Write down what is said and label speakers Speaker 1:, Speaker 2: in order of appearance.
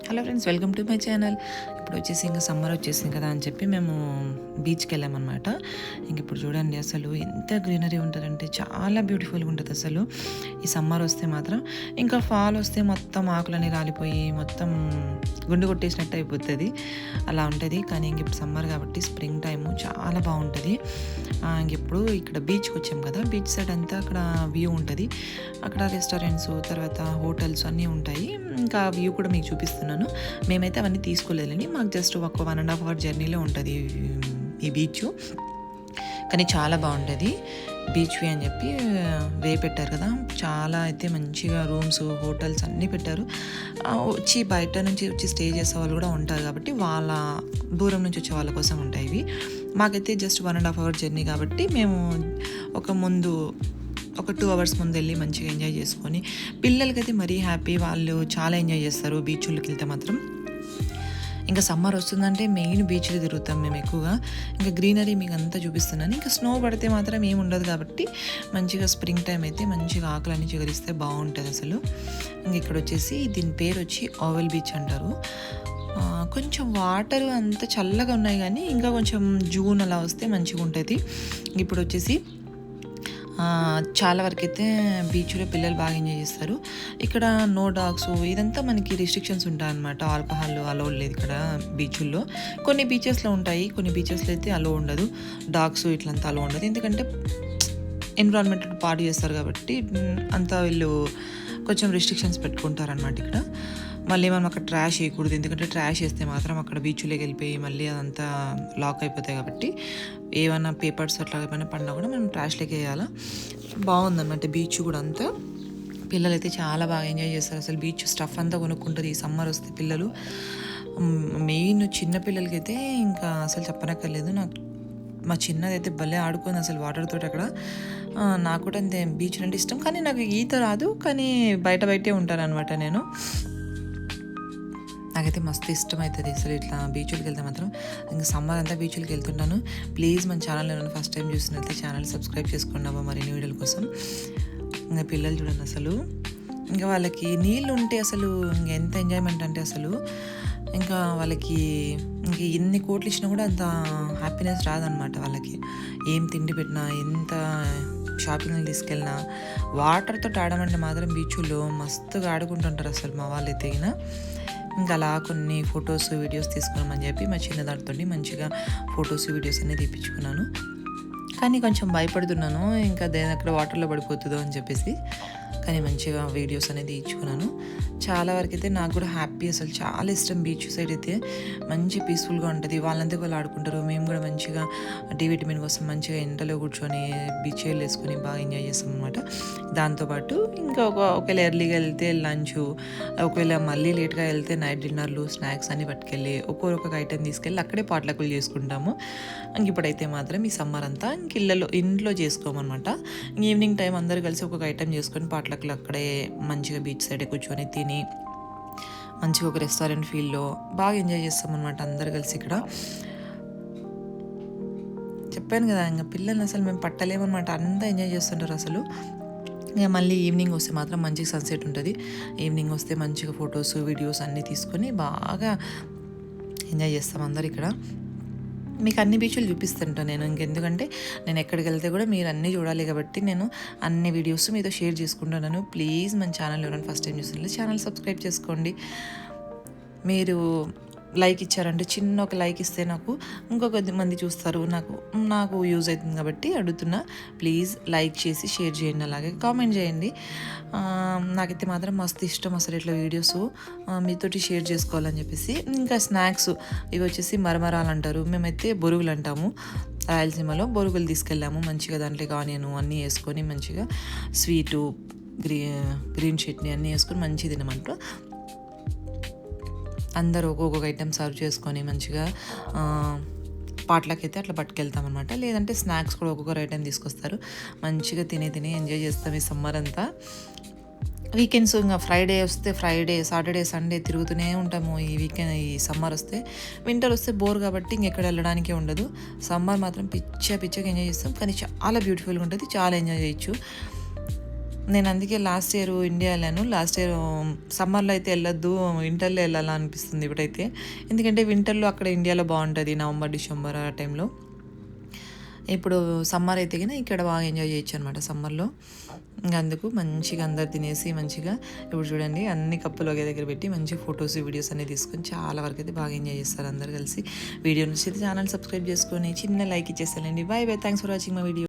Speaker 1: Hello friends, welcome to my channel. ఇప్పుడు వచ్చేసి ఇంకా సమ్మర్ వచ్చేసింది కదా అని చెప్పి మేము బీచ్కి వెళ్ళామన్నమాట. ఇంక ఇప్పుడు చూడండి అసలు ఎంత గ్రీనరీ ఉంటుందంటే చాలా బ్యూటిఫుల్గా ఉంటుంది అసలు. ఈ సమ్మర్ వస్తే మాత్రం ఇంకా ఫాల్ వస్తే మొత్తం ఆకులన్నీ రాలిపోయి మొత్తం గుండు కొట్టేసినట్టు అయిపోతుంది, అలా ఉంటుంది. కానీ ఇంక ఇప్పుడు సమ్మర్ కాబట్టి స్ప్రింగ్ టైము చాలా బాగుంటుంది. ఇంకెప్పుడు ఇక్కడ బీచ్కి వచ్చాం కదా, బీచ్ సైడ్ అంతా అక్కడ వ్యూ ఉంటుంది. అక్కడ రెస్టారెంట్స్ తర్వాత హోటల్స్ అన్నీ ఉంటాయి. ఇంకా వ్యూ కూడా మీకు చూపిస్తున్నాను. మేమైతే అవన్నీ తీసుకోలేదని, మాకు జస్ట్ ఒక 1.5 hour జర్నీలో ఉంటుంది ఈ బీచ్. కానీ చాలా బాగుంటుంది బీచ్ వే అని చెప్పి వే పెట్టారు కదా, చాలా అయితే మంచిగా రూమ్స్ హోటల్స్ అన్నీ పెట్టారు. వచ్చి బయట నుంచి వచ్చి స్టే చేసే వాళ్ళు కూడా ఉంటారు కాబట్టి వాళ్ళ దూరం నుంచి వచ్చే వాళ్ళ కోసం ఉంటాయి ఇవి. మాకైతే జస్ట్ 1.5 hour జర్నీ కాబట్టి మేము ఒక 2 hours ముందు వెళ్ళి మంచిగా ఎంజాయ్ చేసుకొని, పిల్లలకైతే మరీ హ్యాపీ, వాళ్ళు చాలా ఎంజాయ్ చేస్తారు బీచ్లోకి వెళ్తే మాత్రం. ఇంకా సమ్మర్ వస్తుందంటే మెయిన్ బీచ్లో తిరుగుతాం మేము ఎక్కువగా. ఇంకా గ్రీనరీ మీకు అంతా చూపిస్తున్నాను. ఇంకా స్నో పడితే మాత్రం ఏమి ఉండదు కాబట్టి మంచిగా స్ప్రింగ్ టైం అయితే మంచిగా ఆకులన్నీ చిగురిస్తే బాగుంటుంది అసలు. ఇంక ఇక్కడ వచ్చేసి దీని పేరు వచ్చి ఓవెల్ బీచ్ అంటారు. కొంచెం వాటర్ అంత చల్లగా ఉన్నాయి కానీ ఇంకా కొంచెం జూన్ అలా వస్తే మంచిగా ఉంటుంది. ఇప్పుడు వచ్చేసి చాలా వరకు అయితే బీచ్లో పిల్లలు బాగా ఎంజాయ్ చేస్తారు. ఇక్కడ నో డాగ్స్ ఇదంతా మనకి రిస్ట్రిక్షన్స్ ఉంటాయన్నమాట. ఆల్కహాల్ అలో లేదు ఇక్కడ బీచుల్లో. కొన్ని బీచెస్లో ఉంటాయి, కొన్ని బీచెస్లో అయితే అలో ఉండదు. డాగ్స్ ఇట్లంతా అలో ఉండదు, ఎందుకంటే ఎన్విరాన్మెంట్ పాడు చేస్తారు కాబట్టి అంతా వీళ్ళు కొంచెం రిస్ట్రిక్షన్స్ పెట్టుకుంటారనమాట ఇక్కడ. మళ్ళీ మనం అక్కడ ట్రాష్ వేయకూడదు, ఎందుకంటే ట్రాష్ వేస్తే మాత్రం అక్కడ బీచ్లోకి వెళ్ళిపోయి మళ్ళీ అదంతా లాక్ అయిపోతాయి కాబట్టి ఏమైనా పేపర్స్ అట్లా ఏమైనా పడినా కూడా మనం ట్రాష్లోకి వేయాలా. బాగుందన్నమాట బీచ్ కూడా అంతా. పిల్లలు అయితే చాలా బాగా ఎంజాయ్ చేస్తారు అసలు. బీచ్ స్టఫ్ అంతా కొనుక్కుంటారు ఈ సమ్మర్ వస్తే పిల్లలు. మెయిన్ చిన్న పిల్లలకైతే ఇంకా అసలు చెప్పనక్కర్లేదు. మా చిన్నదైతే భలే ఆడుకుంది అసలు వాటర్ తోటి అక్కడ. నాకు కూడా అంతే బీచ్ అంటే ఇష్టం, కానీ నాకు ఈత రాదు, కానీ బయటే ఉంటాను అనమాట నేను. నాకైతే మస్తు ఇష్టం అవుతుంది అసలు ఇట్లా బీచ్కి వెళ్తే మాత్రం. ఇంకా సమ్మర్ అంతా బీచ్కి వెళ్తుంటాను. ప్లీజ్ మన ఛానల్ నేను ఫస్ట్ టైం చూస్తున్నట్లయితే ఛానల్ సబ్స్క్రైబ్ చేసుకున్నావా మరిన్ని వీడియోల కోసం. ఇంకా పిల్లలు చూడండి అసలు, ఇంకా వాళ్ళకి నీళ్ళు ఉంటే అసలు ఇంకా ఎంత ఎంజాయ్మెంట్ అంటే అసలు. ఇంకా వాళ్ళకి ఇంక ఎన్ని కోట్లు ఇచ్చినా కూడా అంత హ్యాపీనెస్ రాదనమాట వాళ్ళకి. ఏం తిండి పెట్టినా, ఎంత షాపింగ్కి తీసుకెళ్ళినా వాటర్తో ఆడమంటే మాత్రం బీచ్లో మస్తుగా ఆడుకుంటుంటారు అసలు మా వాళ్ళు ఎదిగిన. ఇంకా అలా కొన్ని ఫొటోస్ వీడియోస్ తీసుకున్నామని చెప్పి మా చిన్నదాటితో మంచిగా ఫొటోస్ వీడియోస్ అనేది తీపించుకున్నాను. కానీ కొంచెం భయపడుతున్నాను, ఇంకా దేని అక్కడ వాటర్లో పడిపోతుందో అని చెప్పేసి. కానీ మంచిగా వీడియోస్ అనేది ఇచ్చుకున్నాను. చాలా వరకు అయితే నాకు కూడా హ్యాపీ, అసలు చాలా ఇష్టం బీచ్ సైడ్ అయితే. మంచి పీస్ఫుల్గా ఉంటుంది, వాళ్ళంతా వాళ్ళు ఆడుకుంటారు. మేము కూడా మంచిగా డి విటమిన్ కోసం మంచిగా ఎండలో కూర్చొని బీచ్ చైర్లు వేసుకొని బాగా ఎంజాయ్ చేస్తాం అనమాట. దాంతోపాటు ఇంకా ఒకవేళ ఎర్లీగా వెళ్తే లంచ్, ఒకవేళ మళ్ళీ లేట్గా వెళ్తే నైట్ డిన్నర్లు స్నాక్స్ అన్నీ పట్టుకెళ్ళి ఒక్కొక్క ఐటెం తీసుకెళ్ళి అక్కడే పాటలకులు చేసుకుంటాము. ఇంక ఇప్పుడైతే మాత్రం ఈ సమ్మర్ అంతా ఇంట్లో చేసుకోమన్నమాట. ఈవినింగ్ టైం అందరూ కలిసి ఒక్కొక్క ఐటెం చేసుకొని పాటలకులు అక్కడే మంచిగా బీచ్ సైడ్ కూర్చొని తిని మంచిగా ఒక రెస్టారెంట్ ఫీల్లో బాగా ఎంజాయ్ చేస్తాం అనమాట అందరు కలిసి. ఇక్కడ చెప్పాను కదా, ఇంకా పిల్లల్ని అసలు మేము పట్టలేమన్నమాట, అంతా ఎంజాయ్ చేస్తుంటారు అసలు. ఇక మళ్ళీ ఈవినింగ్ వస్తే మాత్రం మంచిగా సన్సెట్ ఉంటుంది. ఈవినింగ్ వస్తే మంచిగా ఫొటోస్ వీడియోస్ అన్నీ తీసుకొని బాగా ఎంజాయ్ చేస్తాం అందరు ఇక్కడ. మీకు అన్ని బీచ్లు చూపిస్తుంటాను నేను, ఇంకెందుకంటే నేను ఎక్కడికి వెళ్తే కూడా మీరు అన్నీ చూడాలి కాబట్టి నేను అన్ని వీడియోస్ మీతో షేర్ చేసుకుంటున్నాను. ప్లీజ్ మన ఛానల్ ఎవరైనా ఫస్ట్ టైం చూస్తుంటే ఛానల్ సబ్స్క్రైబ్ చేసుకోండి. మీరు లైక్ ఇచ్చారంటే చిన్న ఒక లైక్ ఇస్తే నాకు ఇంకొక మంది చూస్తారు, నాకు యూజ్ అవుతుంది కాబట్టి అడుగుతున్నా. ప్లీజ్ లైక్ చేసి షేర్ చేయండి, అలాగే కామెంట్ చేయండి. నాకైతే మాత్రం మస్తు ఇష్టం అసలు ఇట్లా వీడియోస్ మీతోటి షేర్ చేసుకోవాలని చెప్పేసి. ఇంకా స్నాక్స్ ఇవి వచ్చేసి మరమరాలు అంటారు, మేమైతే బొరుగులు అంటాము. రాయలసీమలో బొరుగులు తీసుకెళ్ళాము మంచిగా, దాంట్లో ఆనియన్ అన్నీ వేసుకొని మంచిగా స్వీటు గ్రీన్ చట్నీ అన్నీ వేసుకొని మంచిగా తినమంటారు. అందరూ ఒక్కొక్క ఐటెం సర్వ్ చేసుకొని మంచిగా పాటలకైతే అట్లా పట్టుకెళ్తామన్నమాట. లేదంటే స్నాక్స్ కూడా ఒక్కొక్కరు ఐటెం తీసుకొస్తారు. మంచిగా తిని ఎంజాయ్ చేస్తాం ఈ సమ్మర్ అంతా. వీకెండ్స్ ఇంకా ఫ్రైడే వస్తే సాటర్డే సండే తిరుగుతూనే ఉంటాము ఈ సమ్మర్ వస్తే. వింటర్ వస్తే బోర్ కాబట్టి ఇంకెక్కడ వెళ్ళడానికే ఉండదు. సమ్మర్ మాత్రం పిచ్చగా ఎంజాయ్ చేస్తాం, కానీ చాలా బ్యూటిఫుల్గా ఉంటుంది, చాలా ఎంజాయ్ చేయొచ్చు. నేను అందుకే లాస్ట్ ఇయర్ ఇండియా వెళ్ళాను. లాస్ట్ ఇయర్ సమ్మర్లో అయితే వెళ్ళొద్దు, వింటర్లో వెళ్ళాలా అనిపిస్తుంది ఇప్పుడైతే. ఎందుకంటే వింటర్లో అక్కడ ఇండియాలో బాగుంటుంది, నవంబర్ డిసెంబర్ ఆ టైంలో. ఇప్పుడు సమ్మర్ అయితే కానీ ఇక్కడ బాగా ఎంజాయ్ చేయొచ్చు అనమాట సమ్మర్లో. ఇంకా అందుకు మంచిగా అందరు తినేసి మంచిగా ఇప్పుడు చూడండి అన్ని కప్పులు ఒకే దగ్గర పెట్టి మంచి ఫొటోస్ వీడియోస్ అన్ని తీసుకొని చాలా వరకు అయితే బాగా ఎంజాయ్ చేస్తారు అందరు కలిసి. వీడియో నుంచి అయితే ఛానల్ సబ్స్క్రైబ్ చేసుకొని చిన్న లైక్ ఇచ్చేస్తానండి. Bye bye, thanks for watching my video.